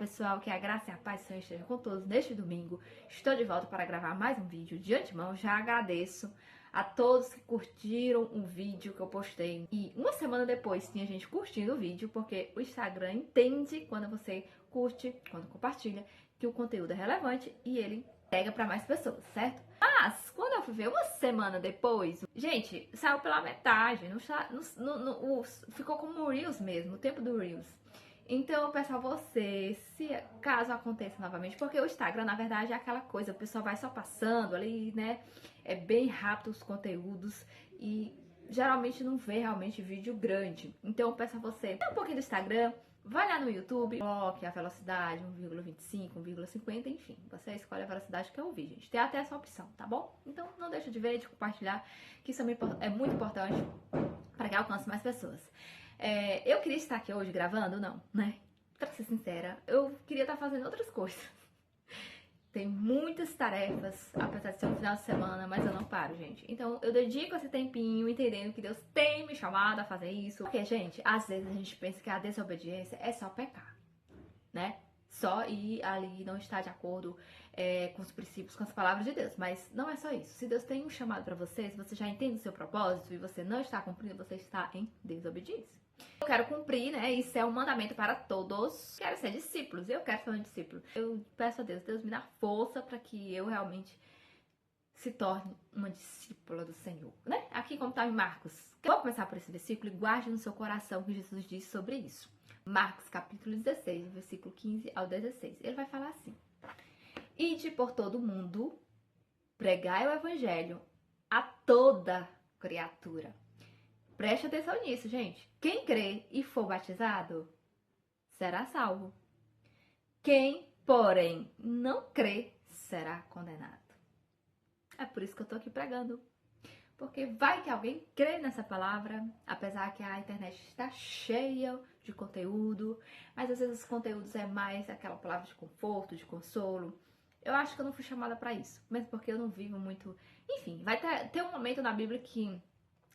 pessoal, que a graça e a paz do Senhor estejam com todos neste domingo. Estou de volta para gravar mais um vídeo. De antemão, já agradeço a todos que curtiram o vídeo que eu postei. E uma semana depois tinha gente curtindo o vídeo, porque o Instagram entende quando você curte, quando compartilha, que o conteúdo é relevante e ele pega para mais pessoas, certo? Mas, quando eu fui ver uma semana depois, gente, saiu pela metade, ficou como Reels mesmo, o tempo do Reels. Então, eu peço a você, se caso aconteça novamente, porque o Instagram, na verdade, é aquela coisa, o pessoal vai só passando ali, né? É bem rápido os conteúdos e geralmente não vê realmente vídeo grande. Então, eu peço a você, dê um pouquinho do Instagram, vai lá no YouTube, coloque a velocidade 1,25, 1,50, enfim. Você escolhe a velocidade que eu ouvi, gente. Tem até essa opção, tá bom? Então, não deixa de ver, de compartilhar, que isso é muito importante para que alcance mais pessoas. Eu queria estar aqui hoje gravando, não, né? Pra ser sincera, eu queria estar fazendo outras coisas. Tem muitas tarefas, apesar de ser um final de semana, mas eu não paro, gente. Então, eu dedico esse tempinho entendendo que Deus tem me chamado a fazer isso. Porque, gente, às vezes a gente pensa que a desobediência é só pecar, né? Só ir ali e não estar de acordo com os princípios, com as palavras de Deus. Mas não é só isso. Se Deus tem um chamado pra você, se você já entende o seu propósito e você não está cumprindo, você está em desobediência. Eu quero cumprir, né? Isso é um mandamento para todos. Quero ser discípulos. Eu quero ser um discípulo. Eu peço a Deus, Deus me dá força para que eu realmente se torne uma discípula do Senhor, né? Aqui como está em Marcos. Eu vou começar por esse versículo e guarde no seu coração o que Jesus diz sobre isso. Marcos capítulo 16, versículo 15 ao 16. Ele vai falar assim: Ide por todo mundo, pregai o evangelho a toda criatura. Preste atenção nisso, gente. Quem crê e for batizado será salvo. Quem, porém, não crê será condenado. É por isso que eu tô aqui pregando. Porque vai que alguém crê nessa palavra, apesar que a internet está cheia de conteúdo, mas às vezes os conteúdos é mais aquela palavra de conforto, de consolo. Eu acho que eu não fui chamada para isso, mesmo porque eu não vivo muito. Enfim, vai ter um momento na Bíblia que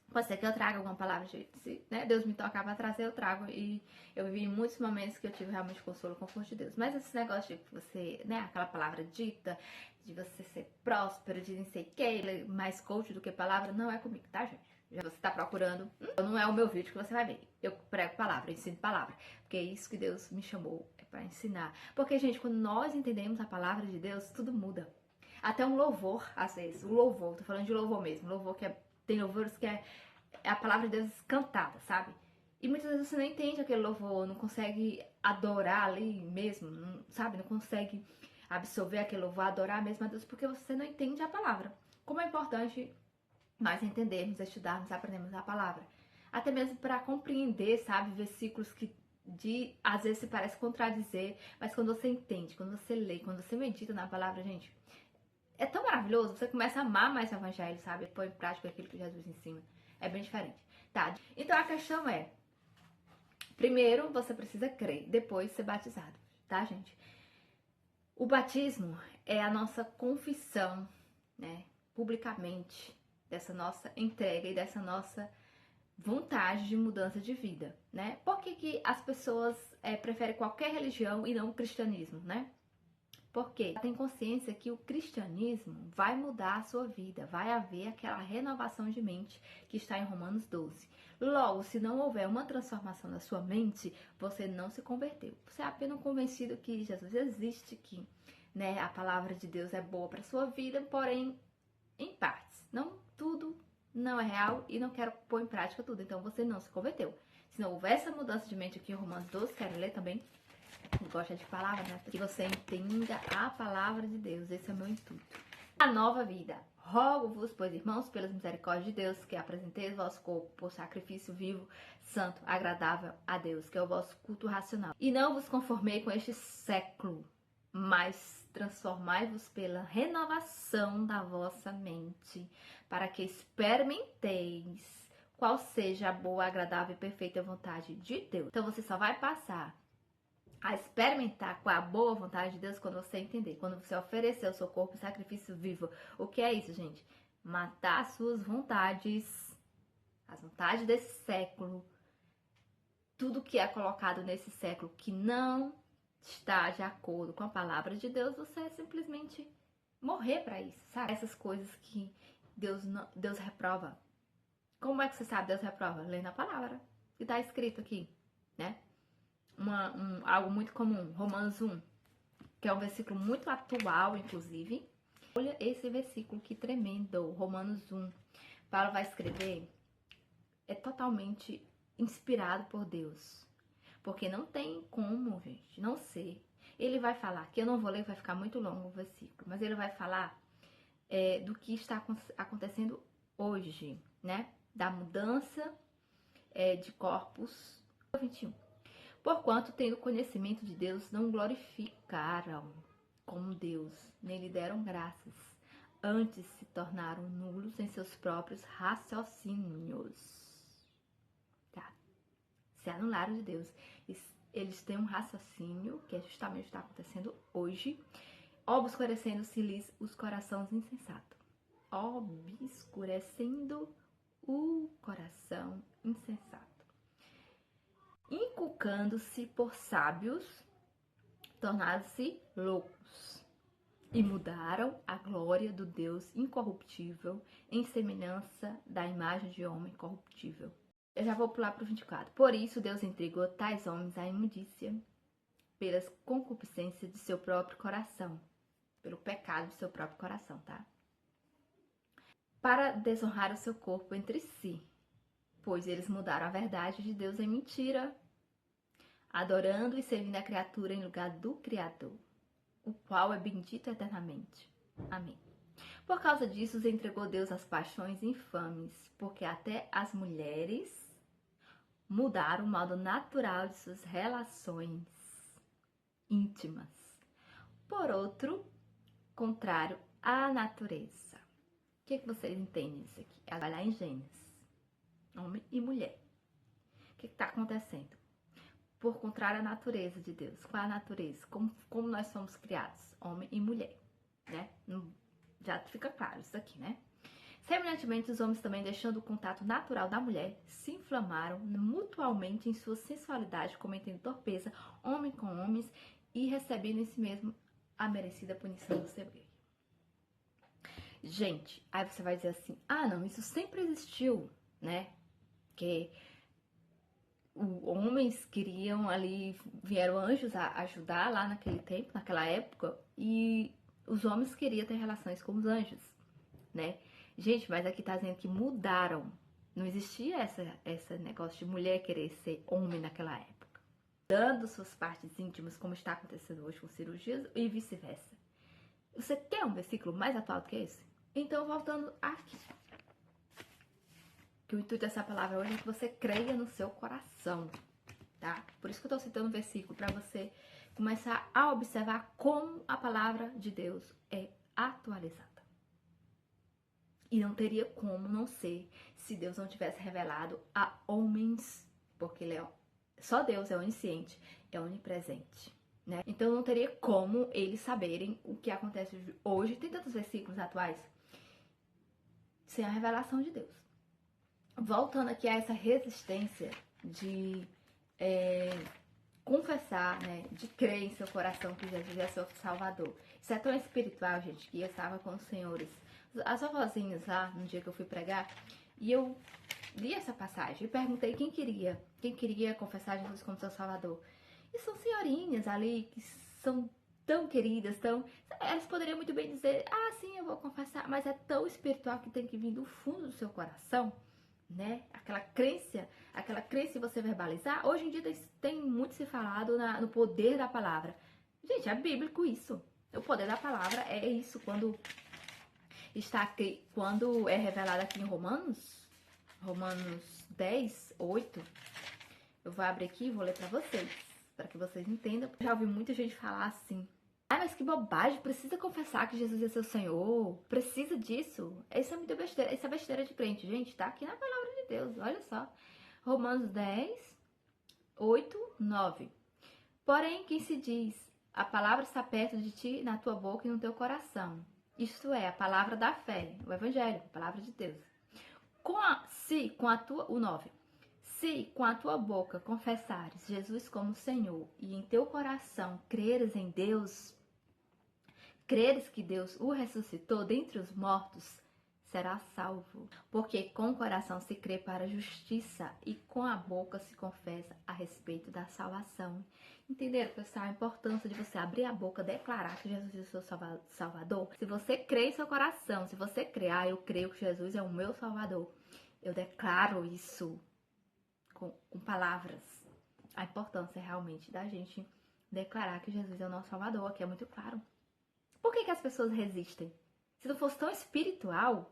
pode ser que eu traga alguma palavra se né, Deus me tocar pra trazer, eu trago. E eu vivi muitos momentos que eu tive realmente consolo e conforto de Deus. Mas esse negócio de você, né, aquela palavra dita, de você ser próspero, de não sei o que, mais coach do que palavra, não é comigo, tá, gente? Já você tá procurando, não é o meu vídeo que você vai ver. Eu prego palavra, eu ensino palavra. Porque é isso que Deus me chamou, é pra ensinar. Porque, gente, quando nós entendemos a palavra de Deus, tudo muda. Até um louvor, às vezes. O louvor, tô falando de louvor mesmo. Louvor que tem louvores que é a palavra de Deus cantada, sabe? E muitas vezes você não entende aquele louvor, não consegue adorar ali mesmo, não, sabe? Não consegue absorver aquele louvor, adorar mesmo a Deus, porque você não entende a palavra. Como é importante nós entendermos, estudarmos, aprendermos a palavra. Até mesmo para compreender, sabe? Versículos que às vezes se parece contradizer, mas quando você entende, quando você lê, quando você medita na palavra, gente, é tão maravilhoso, você começa a amar mais o evangelho, sabe? Põe em prática aquilo que Jesus ensina. É bem diferente, tá? Então a questão é, primeiro você precisa crer, depois ser batizado, tá, gente? O batismo é a nossa confissão, né, publicamente, dessa nossa entrega e dessa nossa vontade de mudança de vida, né? Por que as pessoas preferem qualquer religião e não o cristianismo, né? Porque tem consciência que o cristianismo vai mudar a sua vida, vai haver aquela renovação de mente que está em Romanos 12. Logo, se não houver uma transformação na sua mente, você não se converteu. Você é apenas convencido que Jesus existe, que, né, a palavra de Deus é boa para a sua vida, porém, em partes. Não tudo não é real e não quero pôr em prática tudo. Então, você não se converteu. Se não houver essa mudança de mente aqui em Romanos 12, quero ler também. Gosta de palavra, né? Que você entenda a palavra de Deus. Esse é o meu intuito. A nova vida. Rogo-vos, pois, irmãos, pelas misericórdias de Deus, que apresenteis o vosso corpo por sacrifício vivo, santo, agradável a Deus, que é o vosso culto racional. E não vos conformei com este século, mas transformai-vos pela renovação da vossa mente, para que experimenteis qual seja a boa, agradável e perfeita vontade de Deus. Então você só vai passar a experimentar com a boa vontade de Deus quando você entender, quando você oferecer o seu corpo em sacrifício vivo. O que é isso, gente? Matar as suas vontades, as vontades desse século, tudo que é colocado nesse século que não está de acordo com a palavra de Deus, você é simplesmente morrer para isso, sabe? Essas coisas que Deus reprova. Como é que você sabe Deus reprova? Lendo a palavra que está escrito aqui, né? Algo muito comum, Romanos 1, que é um versículo muito atual, inclusive. Olha esse versículo, que tremendo, Romanos 1. Paulo vai escrever, é totalmente inspirado por Deus. Porque não tem como, gente, não ser. Ele vai falar, que eu não vou ler, vai ficar muito longo o versículo, mas ele vai falar do que está acontecendo hoje, né? Da mudança de corpos. 21. Porquanto, tendo conhecimento de Deus, não glorificaram como Deus, nem lhe deram graças. Antes se tornaram nulos em seus próprios raciocínios. Tá? Se anularam de Deus. Eles têm um raciocínio, que é justamente o que está acontecendo hoje, obscurecendo-se-lhes os corações insensatos. Obscurecendo o coração insensato. Inculcando-se por sábios, tornaram-se loucos. E mudaram a glória do Deus incorruptível em semelhança da imagem de homem corruptível. Eu já vou pular para o 24. Por isso Deus entregou tais homens à imundícia pelas concupiscências de seu próprio coração. Pelo pecado de seu próprio coração, tá? Para desonrar o seu corpo entre si. Pois eles mudaram a verdade de Deus em mentira, adorando e servindo a criatura em lugar do Criador, o qual é bendito eternamente. Amém. Por causa disso, os entregou Deus às paixões infames, porque até as mulheres mudaram o modo natural de suas relações íntimas. Por outro, contrário à natureza. O que vocês entendem disso aqui? Vai lá em Gênesis. Homem e mulher. O que está acontecendo? Por contrário à natureza de Deus. Qual é a natureza? Como nós somos criados? Homem e mulher, né? Já fica claro isso aqui, né? Semelhantemente, os homens também, deixando o contato natural da mulher, se inflamaram mutualmente em sua sensualidade, cometendo torpeza, homem com homens, e recebendo em si mesmo a merecida punição do seu erro. Gente, aí você vai dizer assim, não, isso sempre existiu, né? Que homens queriam ali, vieram anjos a ajudar lá naquele tempo, naquela época, e os homens queriam ter relações com os anjos, né? Gente, mas aqui tá dizendo que mudaram. Não existia esse negócio de mulher querer ser homem naquela época. Dando suas partes íntimas, como está acontecendo hoje com cirurgias, e vice-versa. Você quer um versículo mais atual do que esse? Então, voltando aqui. Que o intuito dessa palavra hoje é que você creia no seu coração, tá? Por isso que eu tô citando o versículo, para você começar a observar como a palavra de Deus é atualizada. E não teria como não ser se Deus não tivesse revelado a homens, porque só Deus é onisciente, é onipresente, né? Então não teria como eles saberem o que acontece hoje. Tem tantos versículos atuais sem a revelação de Deus. Voltando aqui a essa resistência de confessar, né, de crer em seu coração que Jesus é seu Salvador. Isso é tão espiritual, gente, que eu estava com os senhores, as vovozinhas lá, no dia que eu fui pregar, e eu li essa passagem e perguntei quem queria confessar Jesus como seu Salvador. E são senhorinhas ali que são tão queridas, elas poderiam muito bem dizer, sim, eu vou confessar, mas é tão espiritual que tem que vir do fundo do seu coração, né? Aquela crença em você verbalizar. Hoje em dia tem muito se falado no poder da palavra. Gente, é bíblico isso. O poder da palavra é isso. Quando está aqui, quando é revelado aqui em Romanos 10, 8, eu vou abrir aqui e vou ler para vocês, para que vocês entendam. Já ouvi muita gente falar assim, mas que bobagem, precisa confessar que Jesus é seu Senhor, precisa disso. Isso é muita besteira, isso é besteira de crente, gente, tá aqui na palavra de Deus, olha só. Romanos 10, 8, 9. Porém, quem se diz, a palavra está perto de ti, na tua boca e no teu coração. Isto é, a palavra da fé, o evangelho, a palavra de Deus. O 9. Se com a tua boca confessares Jesus como Senhor e em teu coração creres em Deus, creres que Deus o ressuscitou dentre os mortos, será salvo. Porque com o coração se crê para a justiça e com a boca se confessa a respeito da salvação. Entenderam, pessoal, a importância de você abrir a boca, declarar que Jesus é o seu Salvador? Se você crê em seu coração, se você crê, eu creio que Jesus é o meu Salvador, eu declaro isso com palavras. A importância realmente da gente declarar que Jesus é o nosso Salvador, aqui é muito claro. Por que as pessoas resistem? Se não fosse tão espiritual,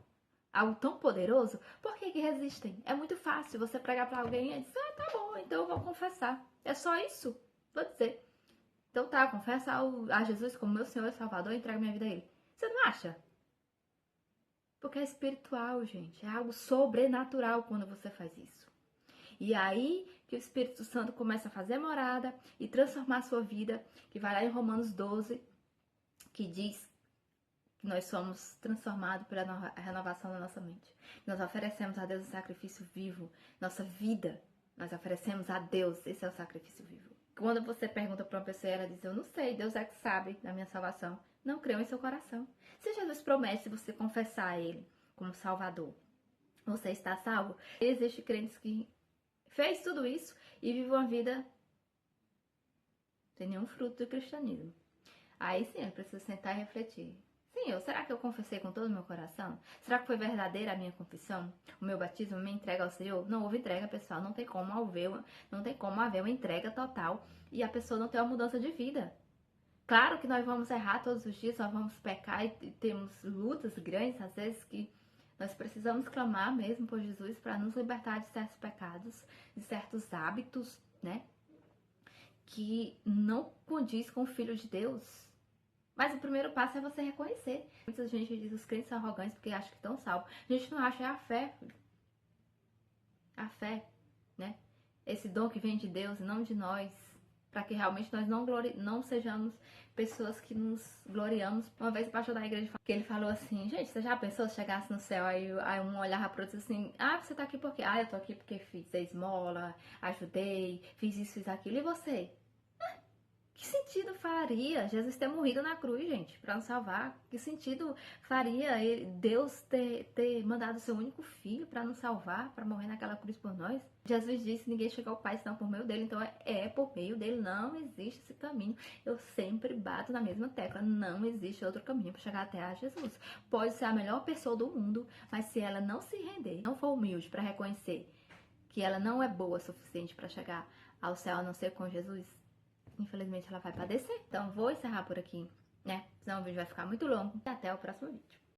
algo tão poderoso, por que resistem? É muito fácil você pregar para alguém e dizer, tá bom, então eu vou confessar. É só isso, vou dizer. Então tá, confessa a Jesus como meu Senhor e Salvador e entrega minha vida a Ele. Você não acha? Porque é espiritual, gente. É algo sobrenatural quando você faz isso. E aí que o Espírito Santo começa a fazer morada e transformar a sua vida, que vai lá em Romanos 12, que diz que nós somos transformados pela renovação da nossa mente. Nós oferecemos a Deus um sacrifício vivo. Nossa vida, nós oferecemos a Deus. Esse é o sacrifício vivo. Quando você pergunta para uma pessoa, ela diz, eu não sei, Deus é que sabe da minha salvação. Não creu em seu coração. Se Jesus promete, se você confessar a Ele como Salvador, você está salvo. Existem crentes que fez tudo isso e vive uma vida sem nenhum fruto do cristianismo. Aí sim, eu preciso sentar e refletir. Sim, será que eu confessei com todo o meu coração? Será que foi verdadeira a minha confissão? O meu batismo, a minha entrega ao Senhor? Não houve entrega, pessoal. Não tem como haver uma entrega total e a pessoa não ter uma mudança de vida. Claro que nós vamos errar todos os dias, nós vamos pecar e temos lutas grandes, às vezes que nós precisamos clamar mesmo por Jesus para nos libertar de certos pecados, de certos hábitos, né? Que não condiz com o Filho de Deus. Mas o primeiro passo é você reconhecer. Muita gente diz que os crentes são arrogantes porque acham que estão salvos. A gente não acha, é a fé. A fé, né? Esse dom que vem de Deus e não de nós. Para que realmente nós não sejamos pessoas que nos gloriamos. Uma vez o pastor da igreja que ele falou assim, gente, você já pensou se chegasse no céu, aí um olhava pro outro assim, você tá aqui por quê? Eu tô aqui porque fiz esmola, ajudei, fiz isso, fiz aquilo. E você? Que sentido faria Jesus ter morrido na cruz, gente, para nos salvar? Que sentido faria Deus ter mandado o seu único filho para nos salvar, para morrer naquela cruz por nós? Jesus disse, ninguém chega ao Pai senão por meio dele, então é por meio dele, não existe esse caminho. Eu sempre bato na mesma tecla, não existe outro caminho para chegar até a Jesus. Pode ser a melhor pessoa do mundo, mas se ela não se render, não for humilde para reconhecer que ela não é boa o suficiente para chegar ao céu a não ser com Jesus, infelizmente ela vai padecer. Então vou encerrar por aqui, né? Senão o vídeo vai ficar muito longo. E até o próximo vídeo.